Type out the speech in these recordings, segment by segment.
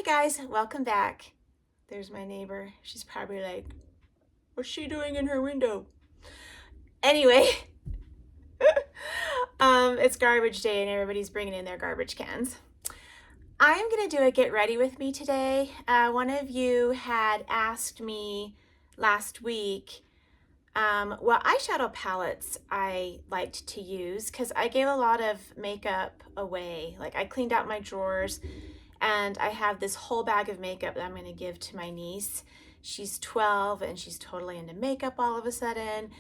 guys, welcome back. There's my neighbor. She's probably like, what's she doing in her window? Anyway, it's garbage day and everybody's bringing in their garbage cans. I am going to do a get ready with me today. One of you had asked me last week what eyeshadow palettes I liked to use because I gave a lot of makeup away. Like I cleaned out my drawers and I have this whole bag of makeup that I'm going to give to my niece. She's 12 and she's totally into makeup all of a sudden.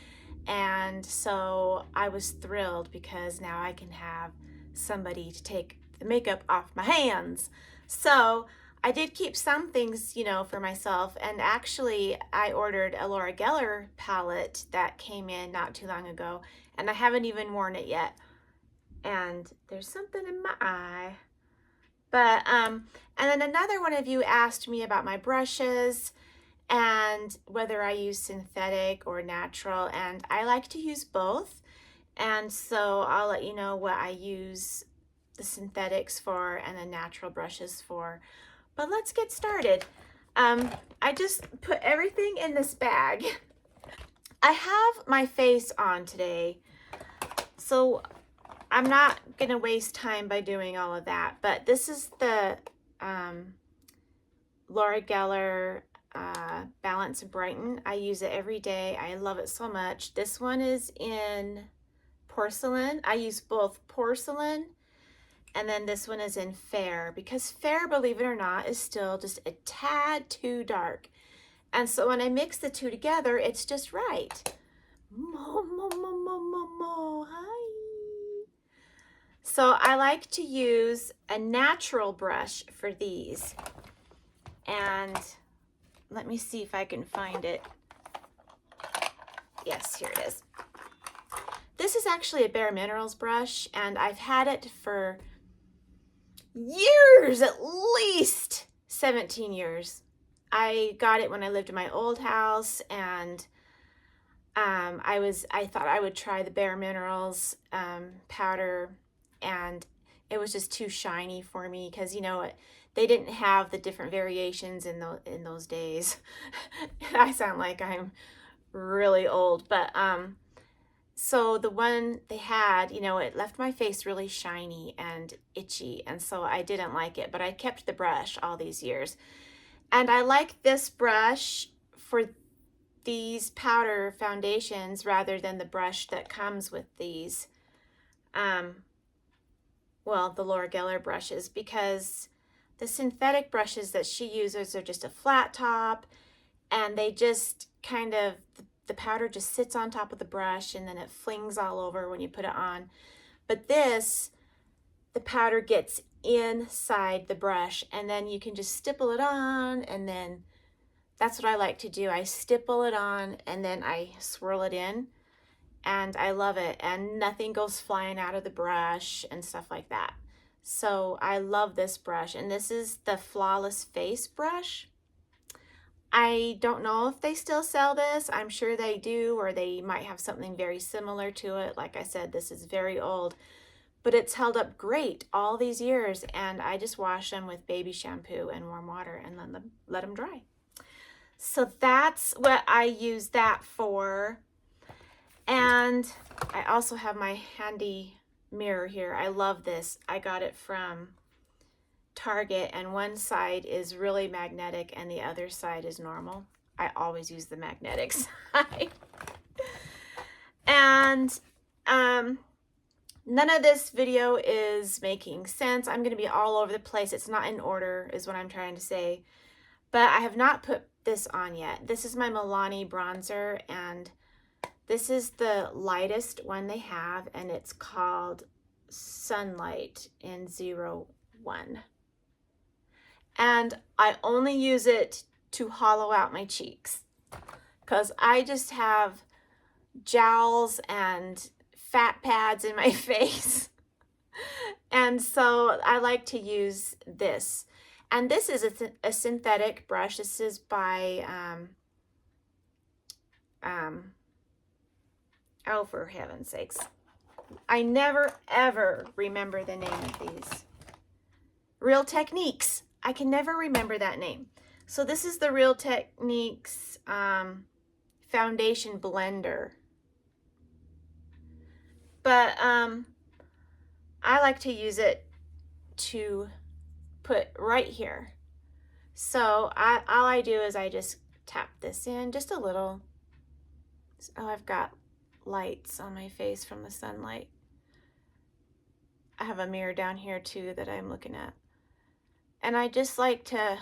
And so I was thrilled because now I can have somebody to take the makeup off my hands. So I did keep some things, for myself. And actually I ordered a Laura Geller palette that came in not too long ago and I haven't even worn it yet. And there's something in my eye. But, and then another one of you asked me about my brushes and whether I use synthetic or natural, and I like to use both. And so I'll let you know what I use the synthetics for and the natural brushes for. But let's get started. I just put everything in this bag. I have my face on today, so I'm not going to waste time by doing all of that, but this is the Laura Geller Balance and Brighten. I use it every day. I love it so much. This one is in porcelain. I use both porcelain and then this one is in fair because fair, believe it or not, is still just a tad too dark. And so when I mix the two together, it's just right. Hi. So I like to use a natural brush for these. And let me see if I can find it. Yes, here it is. This is actually a Bare Minerals brush, and I've had it for years, at least 17 years. I got it when I lived in my old house, and I thought I would try the Bare Minerals powder, and it was just too shiny for me because they didn't have the different variations in those days. I sound like I'm really old, but so the one they had, it left my face really shiny and itchy, and so I didn't like it, but I kept the brush all these years. And I like this brush for these powder foundations rather than the brush that comes with these, well, the Laura Geller brushes, because the synthetic brushes that she uses are just a flat top, and they just kind of, the powder just sits on top of the brush and then it flings all over when you put it on. But this, the powder gets inside the brush and then you can just stipple it on, and then that's what I like to do. I stipple it on and then I swirl it in, and I love it, and nothing goes flying out of the brush and stuff like that. So I love this brush, and this is the Flawless Face brush. I don't know if they still sell this. I'm sure they do, or they might have something very similar to it. Like I said, this is very old, but it's held up great all these years, and I just wash them with baby shampoo and warm water and then let them dry. So that's what I use that for. And I also have my handy mirror here. I love this. I got it from Target, and one side is really magnetic and the other side is normal. I always use the magnetic side. And none of this video is making sense. I'm going to be all over the place. It's not in order is what I'm trying to say. But I have not put this on yet. This is my Milani bronzer, and this is the lightest one they have, and it's called Sunlight in 01. And I only use it to hollow out my cheeks because I just have jowls and fat pads in my face. And so I like to use this. And this is a synthetic brush. This is by, oh, for heaven's sakes. I never, ever remember the name of these. Real Techniques. I can never remember that name. So this is the Real Techniques foundation blender. But I like to use it to put right here. So all I do is I just tap this in just a little. Oh, I've got lights on my face from the sunlight. I have a mirror down here too that I'm looking at. And I just like to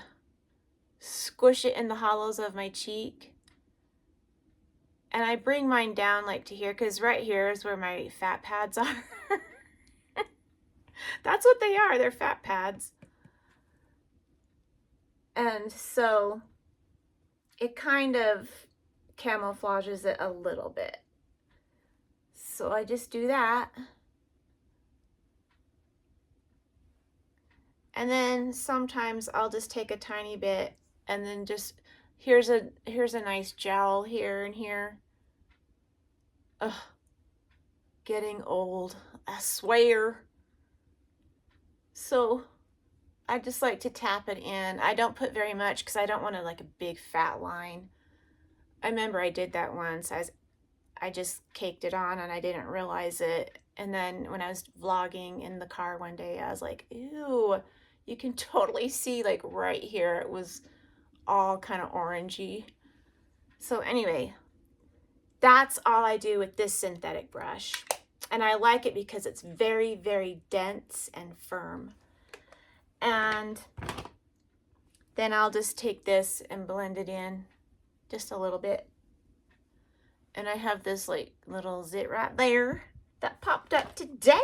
squish it in the hollows of my cheek. And I bring mine down like to here, because right here is where my fat pads are. That's what they are, they're fat pads. And so it kind of camouflages it a little bit. So I just do that. And then sometimes I'll just take a tiny bit and then just, here's a nice jowl here and here. Ugh, getting old, I swear. So I just like to tap it in. I don't put very much because I don't want like a big fat line. I remember I did that once. I just caked it on and I didn't realize it. And then when I was vlogging in the car one day, I was like, ew, you can totally see like right here, it was all kind of orangey. So anyway, that's all I do with this synthetic brush. And I like it because it's very, very dense and firm. And then I'll just take this and blend it in just a little bit. And I have this like little zit right there that popped up today.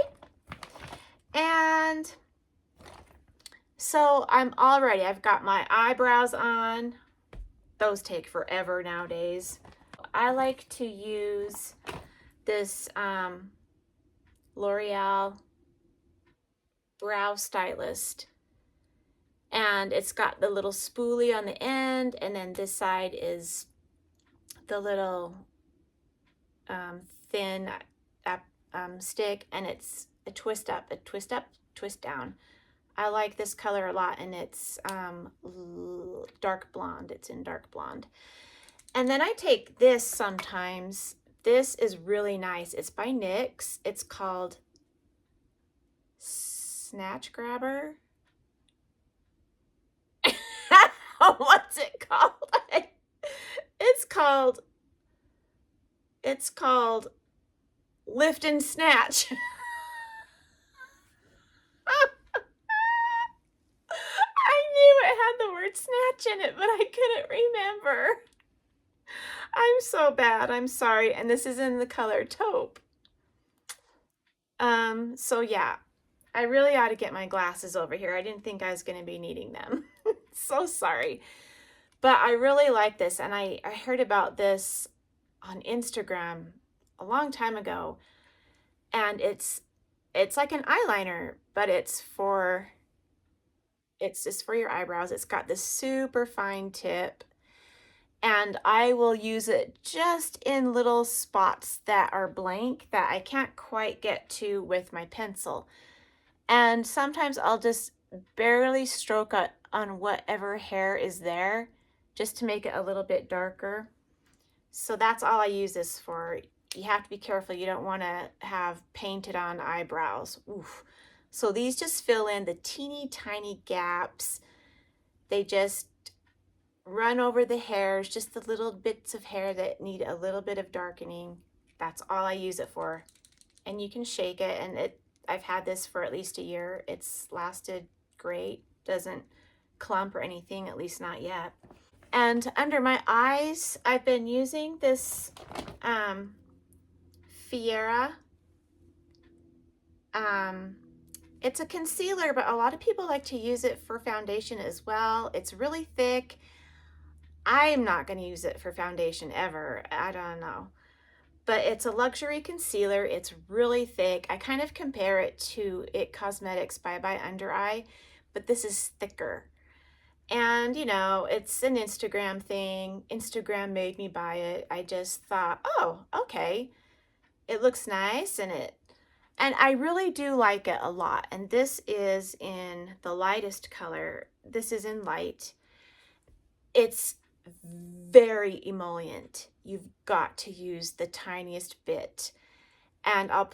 And so I'm all ready. I've got my eyebrows on. Those take forever nowadays. I like to use this L'Oreal Brow Stylist. And it's got the little spoolie on the end, and then this side is the little thin stick, and it's a twist up, twist down. I like this color a lot, and it's dark blonde. It's in dark blonde. And then I take this sometimes. This is really nice. It's by NYX. It's called Snatch Grabber. What's it called? It's called Lift and Snatch. I knew it had the word snatch in it, but I couldn't remember. I'm so bad. I'm sorry. And this is in the color taupe. So yeah, I really ought to get my glasses over here. I didn't think I was going to be needing them. So sorry. But I really like this, and I heard about this on Instagram a long time ago, and it's like an eyeliner, but it's just for your eyebrows. It's got this super fine tip, and I will use it just in little spots that are blank that I can't quite get to with my pencil. And sometimes I'll just barely stroke on whatever hair is there, just to make it a little bit darker. So that's all I use this for. You have to be careful. You don't want to have painted on eyebrows. Oof. So these just fill in the teeny tiny gaps. They just run over the hairs, just the little bits of hair that need a little bit of darkening. That's all I use it for. And you can shake it, and I've had this for at least a year. It's lasted great. Doesn't clump or anything, at least not yet. And under my eyes, I've been using this Fiera. It's a concealer, but a lot of people like to use it for foundation as well. It's really thick. I'm not going to use it for foundation ever. I don't know. But it's a luxury concealer. It's really thick. I kind of compare it to IT Cosmetics Bye Bye Under Eye, but this is thicker. And, you know, it's an Instagram thing. Instagram made me buy it. I just thought, oh, okay. It looks nice, and And I really do like it a lot. And this is in the lightest color. This is in light. It's very emollient. You've got to use the tiniest bit. And I'll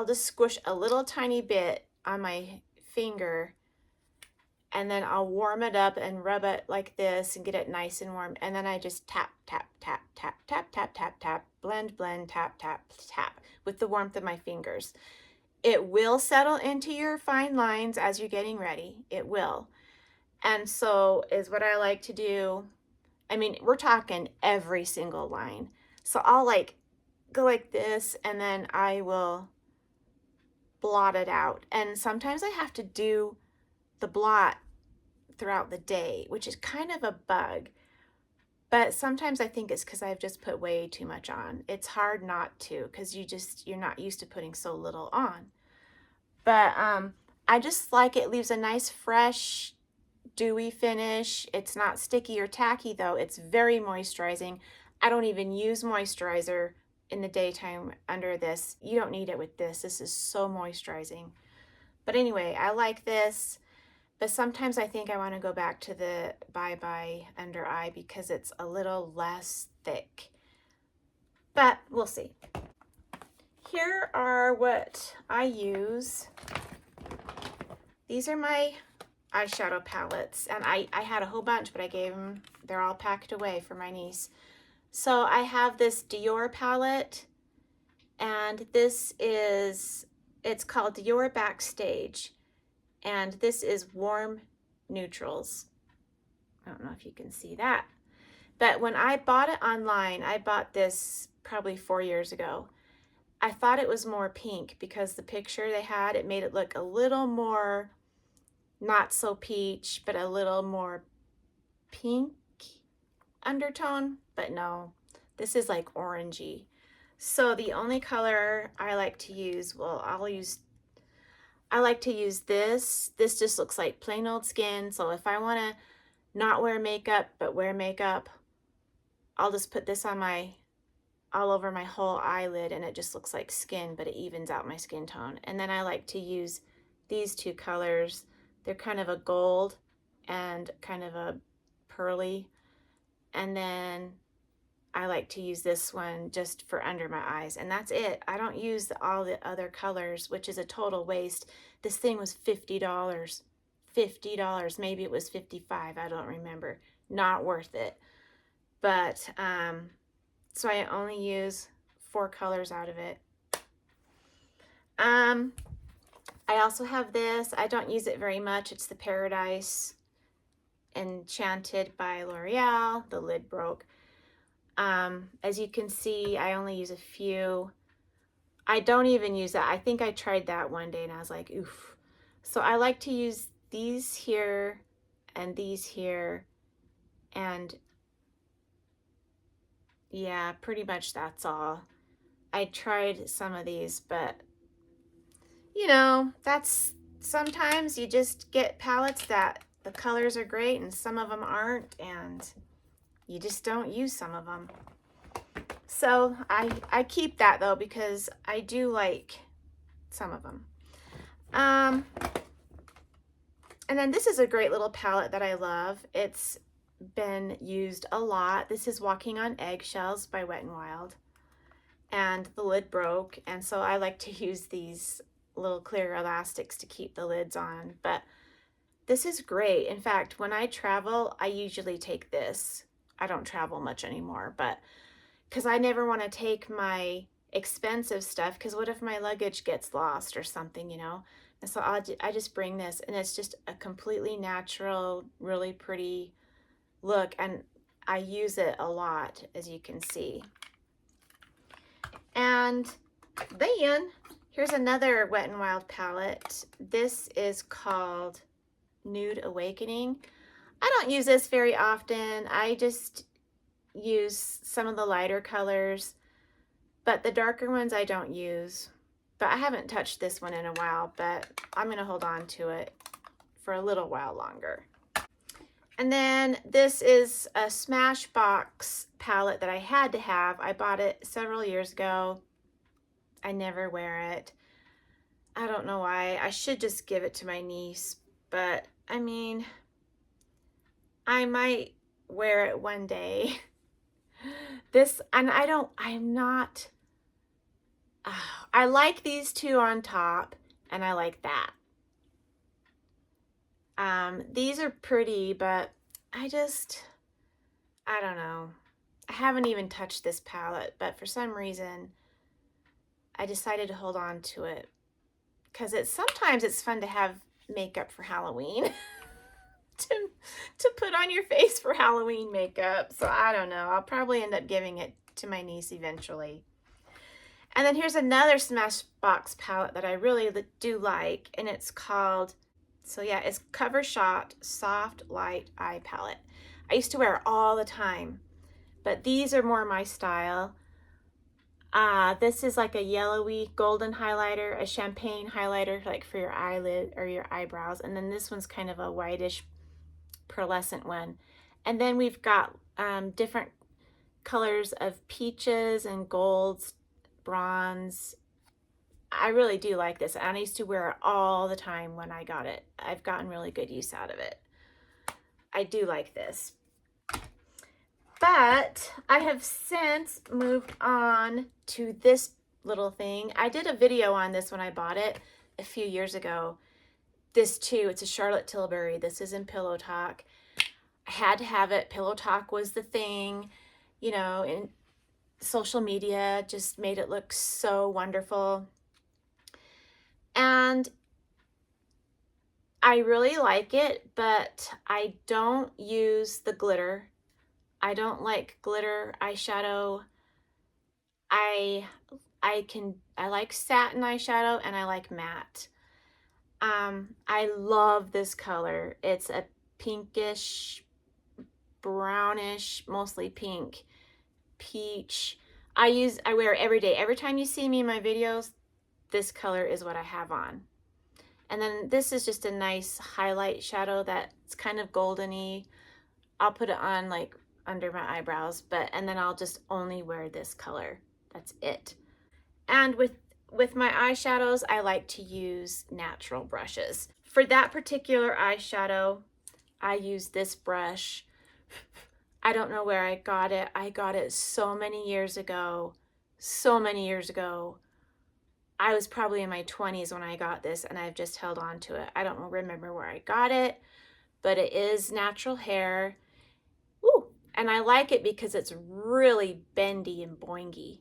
just squish a little tiny bit on my finger, and then I'll warm it up and rub it like this and get it nice and warm. And then I just tap, tap, tap, tap, tap, tap, tap, tap, blend, blend, tap, tap, tap with the warmth of my fingers. It will settle into your fine lines as you're getting ready. It will. And so is what I like to do. I mean, we're talking every single line. So I'll like go like this, and then I will blot it out. And sometimes I have to do the blot throughout the day, which is kind of a bug. But sometimes I think it's because I've just put way too much on. It's hard not to, because you're not used to putting so little on. But I just like it leaves a nice fresh dewy finish. It's not sticky or tacky though. It's very moisturizing. I don't even use moisturizer in the daytime under this. You don't need it with this. This is so moisturizing. But anyway, I like this. But sometimes I think I want to go back to the Bye Bye under eye because it's a little less thick. But we'll see. Here are what I use. These are my eyeshadow palettes, and I had a whole bunch, but I gave them, they're all packed away for my niece. So I have this Dior palette, and it's called Dior Backstage, and this is warm neutrals. I don't know if you can see that, but when I bought it online, I bought this probably 4 years ago. I thought it was more pink because the picture they had, it made it look a little more not so peach, but a little more pink undertone. But no, this is like orangey. So the only color I like to use, I like to use this. This just looks like plain old skin. So if I want to not wear makeup, but wear makeup, I'll just put this on all over my whole eyelid, and it just looks like skin, but it evens out my skin tone. And then I like to use these two colors. They're kind of a gold and kind of a pearly. And then I like to use this one just for under my eyes. And that's it. I don't use all the other colors, which is a total waste. This thing was $50. $50. Maybe it was $55. I don't remember. Not worth it. But, so I only use 4 colors out of it. I also have this. I don't use it very much. It's the Paradise Enchanted by L'Oreal. The lid broke. As you can see, I only use a few. I don't even use that. I think I tried that one day and I was like, oof. So I like to use these here and these here. And yeah, pretty much that's all. I tried some of these, but you know, that's sometimes you just get palettes that the colors are great and some of them aren't, and you just don't use some of them. So I keep that though because I do like some of them. And then this is a great little palette that I love. It's been used a lot. This is Walking on Eggshells by Wet n Wild, and the lid broke, and so I like to use these little clear elastics to keep the lids on. But this is great. In fact, when I travel, I usually take this. I don't travel much anymore, but because I never want to take my expensive stuff, because what if my luggage gets lost or something, you know? And so I just bring this, and it's just a completely natural, really pretty look, and I use it a lot, as you can see. And then here's another Wet n Wild palette. This is called Nude Awakening. I don't use this very often. I just use some of the lighter colors, but the darker ones I don't use. But I haven't touched this one in a while, but I'm going to hold on to it for a little while longer. And then this is a Smashbox palette that I had to have. I bought it several years ago. I never wear it. I don't know why. I should just give it to my niece, but I mean, I might wear it one day. And I'm not, I like these two on top, and I like that. These are pretty, but I don't know. I haven't even touched this palette, but for some reason, I decided to hold on to it because sometimes it's fun to have makeup for Halloween. to put on your face for Halloween makeup. So I don't know. I'll probably end up giving it to my niece eventually. And then here's another Smashbox palette that I really do like, and it's called, so yeah, it's Cover Shot Soft Light Eye Palette. I used to wear it all the time, but these are more my style. This is like a yellowy golden highlighter, a champagne highlighter like for your eyelid or your eyebrows, and then this one's kind of a whitish pearlescent one. And then we've got different colors of peaches and golds, bronze. I really do like this, and I used to wear it all the time when I got it. I've gotten really good use out of it. I do like this. But I have since moved on to this little thing. I did a video on this when I bought it a few years ago. This too, it's a Charlotte Tilbury. This is in Pillow Talk. I had to have it. Pillow Talk was the thing, you know, and social media just made it look so wonderful. And I really like it, but I don't use the glitter. I don't like glitter eyeshadow. I like satin eyeshadow, and I like matte. I love this color. It's a pinkish, brownish, mostly pink, peach. I wear it every day. Every time you see me in my videos, this color is what I have on. And then this is just a nice highlight shadow that's kind of goldeny. I'll put it on like under my eyebrows, and then I'll just only wear this color. That's it. And with my eyeshadows, I like to use natural brushes. For that particular eyeshadow, I use this brush. I don't know where I got it. I got it so many years ago. So many years ago. I was probably in my 20s when I got this, and I've just held on to it. I don't remember where I got it, but it is natural hair. Ooh, and I like it because it's really bendy and boingy,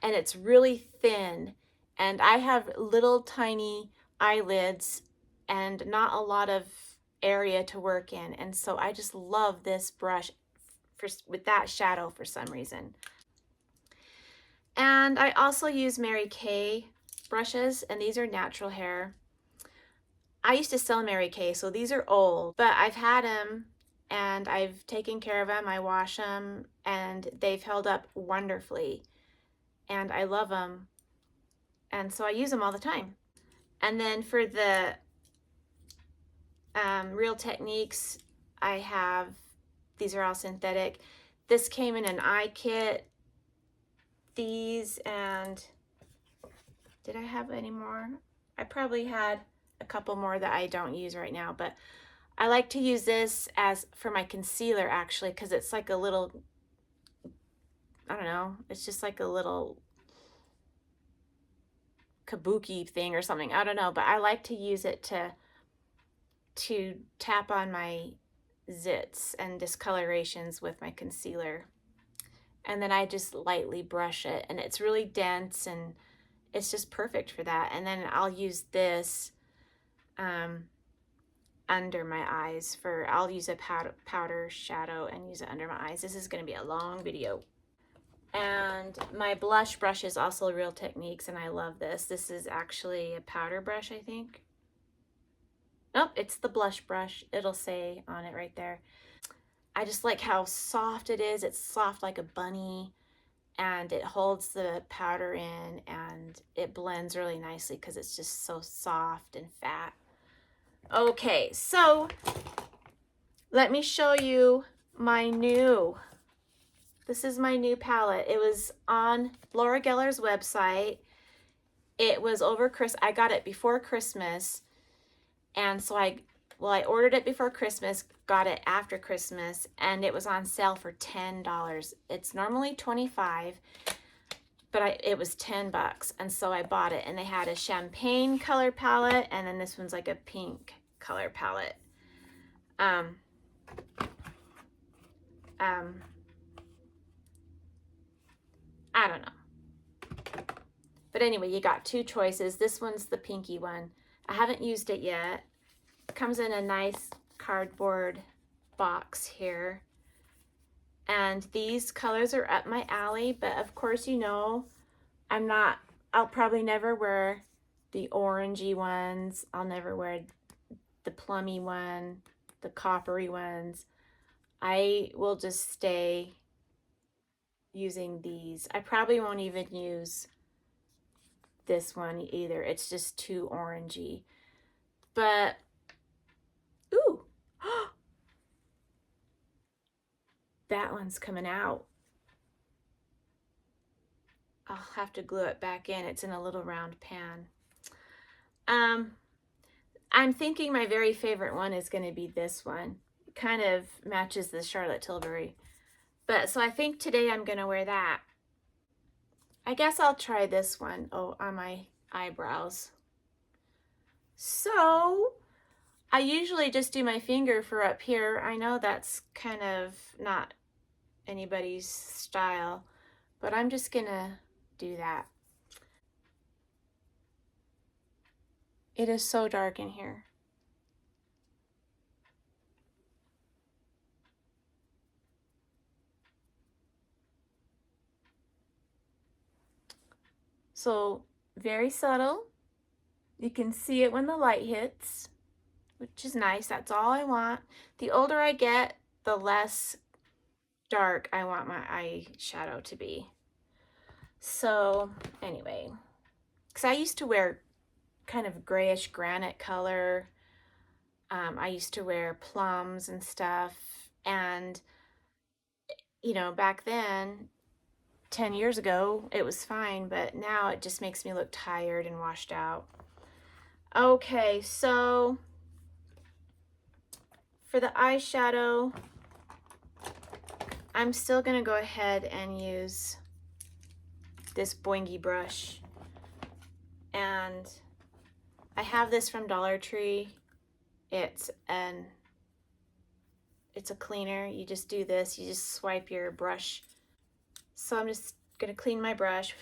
and it's really thin, and I have little tiny eyelids and not a lot of area to work in, and so I just love this brush with that shadow for some reason. And I also use Mary Kay brushes, and these are natural hair. I used to sell Mary Kay, so these are old, but I've had them and I've taken care of them. I wash them, and they've held up wonderfully, and I love them, and so I use them all the time. And then for the Real Techniques, I have, these are all synthetic. This came in an eye kit. These, and did I have any more? I probably had a couple more that I don't use right now, but I like to use this as for my concealer, actually, because it's like a little, I don't know, it's just like a little kabuki thing or something. I don't know, but I like to use it to tap on my zits and discolorations with my concealer. And then I just lightly brush it, and it's really dense, and it's just perfect for that. And then I'll use this under my eyes I'll use a powder shadow and use it under my eyes. This is going to be a long video. And my blush brush is also Real Techniques, and I love this. This is actually a powder brush, I think. Nope, it's the blush brush. It'll say on it right there. I just like how soft it is. It's soft like a bunny, and it holds the powder in, and it blends really nicely because it's just so soft and fat. Okay, so let me show you this is my new palette. It was on Laura Geller's website, It was over Christmas. I got it before Christmas, and so I ordered it before Christmas, got it after Christmas, and it was on sale for $10. It's normally $25, but it was $10, and so I bought it. And they had a champagne color palette, and then this one's like a pink color palette. I don't know. But anyway, you got two choices. This one's the pinky one. I haven't used it yet. It comes in a nice cardboard box here. And these colors are up my alley, but of course, you know, I'll probably never wear the orangey ones. I'll never wear the plummy one, the coppery ones. I will just stay using these. I probably won't even use this one either. It's just too orangey. But, ooh, that one's coming out. I'll have to glue it back in. It's in a little round pan. I'm thinking my very favorite one is going to be this one. It kind of matches the Charlotte Tilbury. But so I think today I'm going to wear that. I guess I'll try this one on my eyebrows. So I usually just do my finger for up here. I know that's kind of not anybody's style, but I'm just going to do that. It is so dark in here. So very subtle. You can see it when the light hits, which is nice. That's all I want. The older I get, the less dark I want my eyeshadow to be. So anyway, because I used to wear kind of grayish granite color. I used to wear plums and stuff. And, you know, back then, 10 years ago, it was fine, but now it just makes me look tired and washed out. Okay, so for the eyeshadow, I'm still going to go ahead and use this Boingy brush. And I have this from Dollar Tree. It's a cleaner. You just do this. You just swipe your brush. So I'm just going to clean my brush.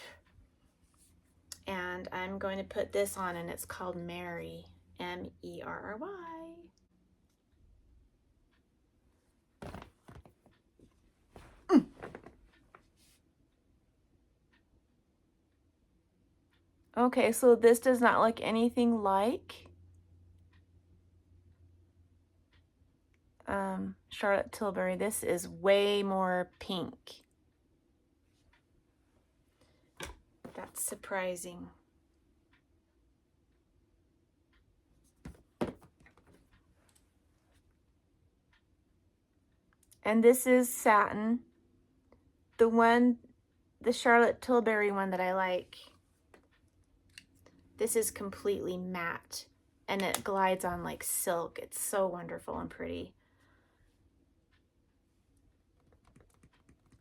And I'm going to put this on, and it's called Mary. M-E-R-R-Y. Okay, so this does not look anything like Charlotte Tilbury. This is way more pink. That's surprising. And this is satin. The Charlotte Tilbury one that I like. This is completely matte, and it glides on like silk. It's so wonderful and pretty.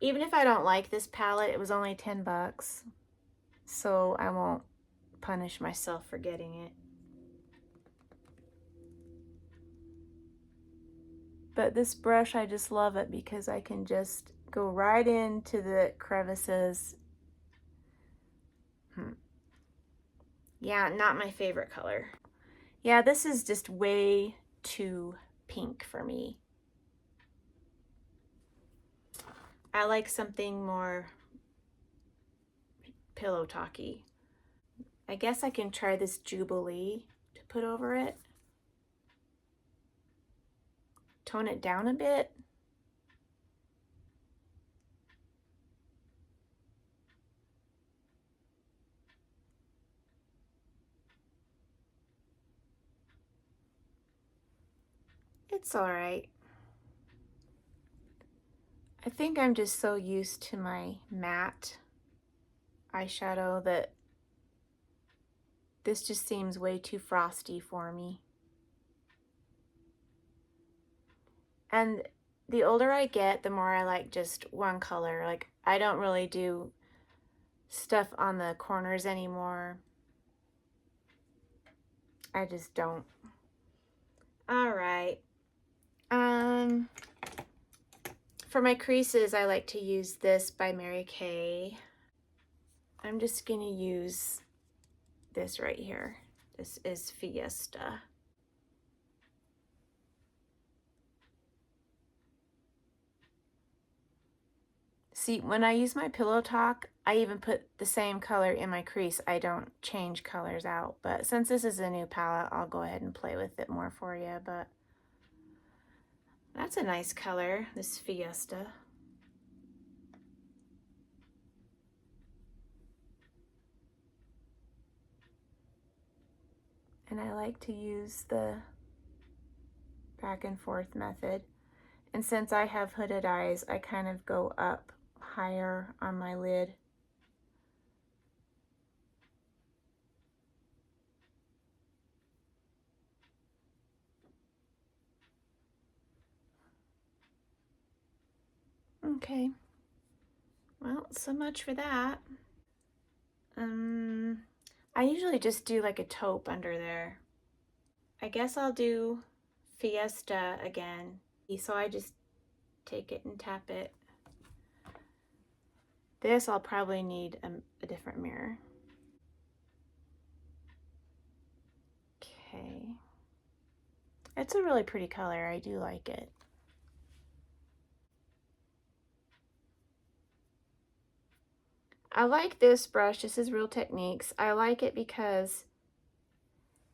Even if I don't like this palette, it was only $10, so I won't punish myself for getting it. But this brush, I just love it because I can just go right into the crevices. Yeah, not my favorite color. Yeah, this is just way too pink for me. I like something more pillow talky. I guess I can try this Jubilee to put over it. Tone it down a bit. It's all right. I think I'm just so used to my matte eyeshadow that This just seems way too frosty for me. And the older I get, the more I like just one color. Like, I don't really do stuff on the corners anymore. I just don't. All right. For my creases, I like to use this by Mary Kay. I'm just gonna use this right here. This is Fiesta. See, when I use my Pillow Talk, I even put the same color in my crease. I don't change colors out, but since this is a new palette, I'll go ahead and play with it more for you. But that's a nice color, this Fiesta. And I like to use the back and forth method. And since I have hooded eyes, I kind of go up higher on my lid. Okay, well, so much for that. I usually just do like a taupe under there. I guess I'll do Fiesta again. So I just take it and tap it. This I'll probably need a different mirror. Okay. It's a really pretty color. I do like it. I like this brush. This is Real Techniques. I like it because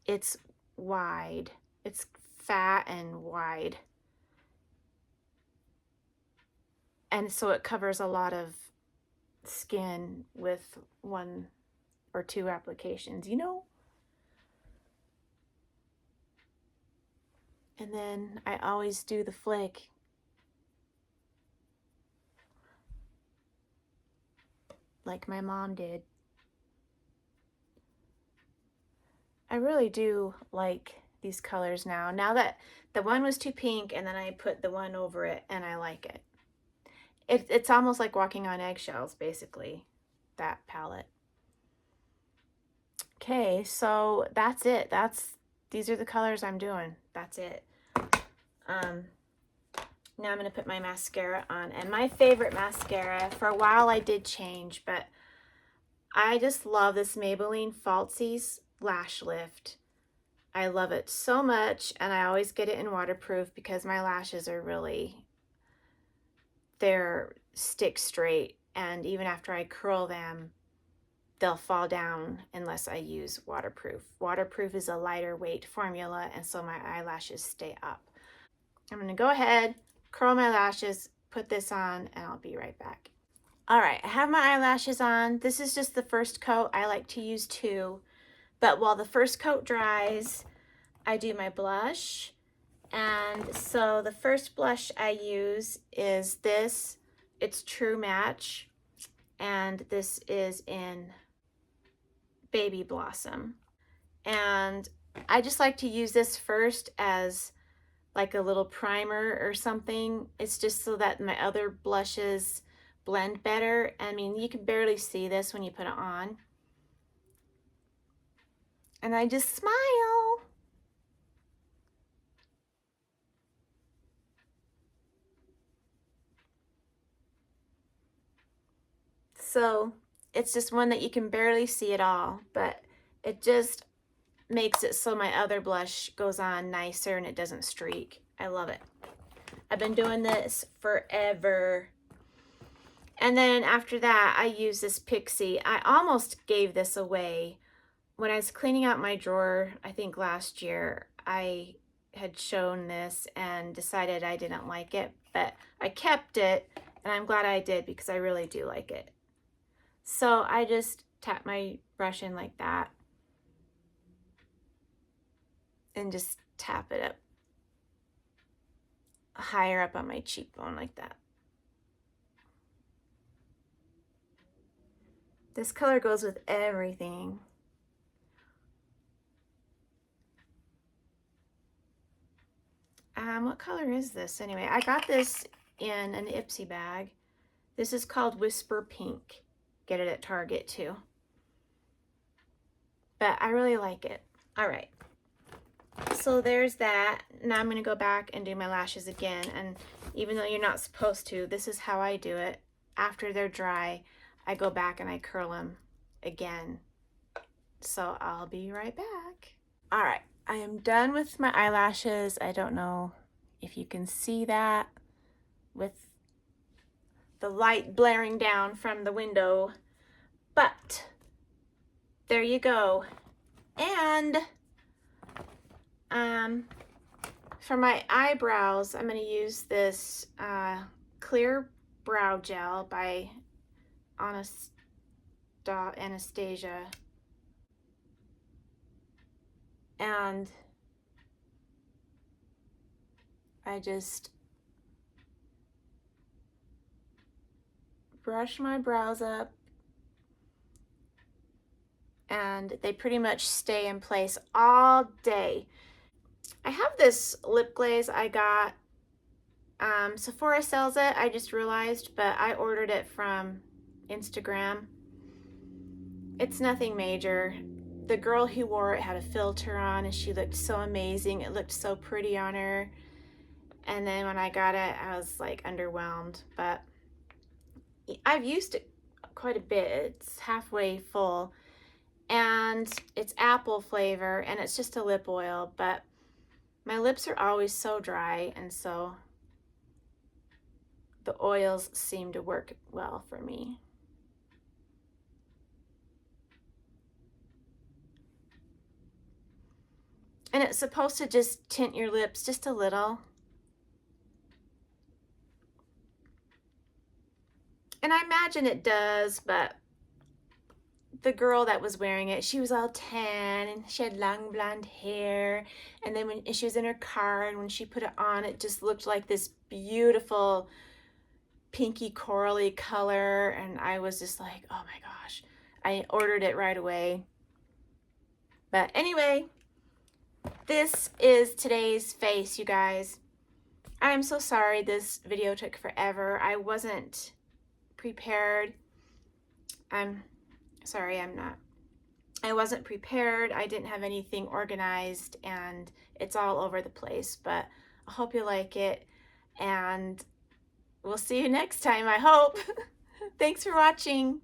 it's wide. It's fat and wide. And so it covers a lot of skin with one or two applications, you know? And then I always do the flick. Like my mom did. I really do like these colors now. Now that the one was too pink and then I put the one over it and I like it. It's almost like walking on eggshells, basically, that palette. Okay, so that's it. These are the colors I'm doing. That's it. Now I'm going to put my mascara on. And my favorite mascara, for a while I did change, but I just love this Maybelline Falsies Lash Lift. I love it so much, and I always get it in waterproof because my lashes are really, they're stick straight, and even after I curl them, they'll fall down unless I use waterproof. Waterproof is a lighter weight formula, and so my eyelashes stay up. I'm going to go ahead, curl my lashes, put this on, and I'll be right back. All right, I have my eyelashes on. This is just the first coat. I like to use two, but while the first coat dries, I do my blush. And so the first blush I use is this. It's True Match, and this is in Baby Blossom. And I just like to use this first as like a little primer or something. It's just so that my other blushes blend better. I mean, you can barely see this when you put it on. And I just smile. So it's just one that you can barely see at all, but it just makes it so my other blush goes on nicer and it doesn't streak. I love it. I've been doing this forever. And then after that, I use this Pixie. I almost gave this away. When I was cleaning out my drawer, I think last year, I had shown this and decided I didn't like it, but I kept it, and I'm glad I did because I really do like it. So I just tap my brush in like that and just tap it up higher up on my cheekbone like that. This color goes with everything. What color is this anyway? I got this in an Ipsy bag. This is called Whisper Pink. Get it at Target too. But I really like it. All right. So there's that. Now I'm going to go back and do my lashes again. And even though you're not supposed to, this is how I do it. After they're dry, I go back and I curl them again. So I'll be right back. All right, I am done with my eyelashes. I don't know if you can see that with the light blaring down from the window, but there you go. And for my eyebrows, I'm going to use this clear brow gel by Anastasia. And I just brush my brows up, and they pretty much stay in place all day. I have this lip glaze I got. Sephora sells it, I just realized, but I ordered it from Instagram. It's nothing major. The girl who wore it had a filter on and she looked so amazing. It looked so pretty on her. And then when I got it, I was like underwhelmed, but I've used it quite a bit. It's halfway full and it's apple flavor and it's just a lip oil, but my lips are always so dry, and so the oils seem to work well for me. And it's supposed to just tint your lips just a little. And I imagine it does, but the girl that was wearing it, she was all tan and she had long blonde hair. And then when she was in her car and when she put it on, it just looked like this beautiful pinky corally color. And I was just like, oh my gosh, I ordered it right away. But anyway, this is today's face, you guys. I am so sorry this video took forever. I wasn't prepared. I'm sorry, I wasn't prepared. I didn't have anything organized and it's all over the place, but I hope you like it and we'll see you next time, I hope. Thanks for watching.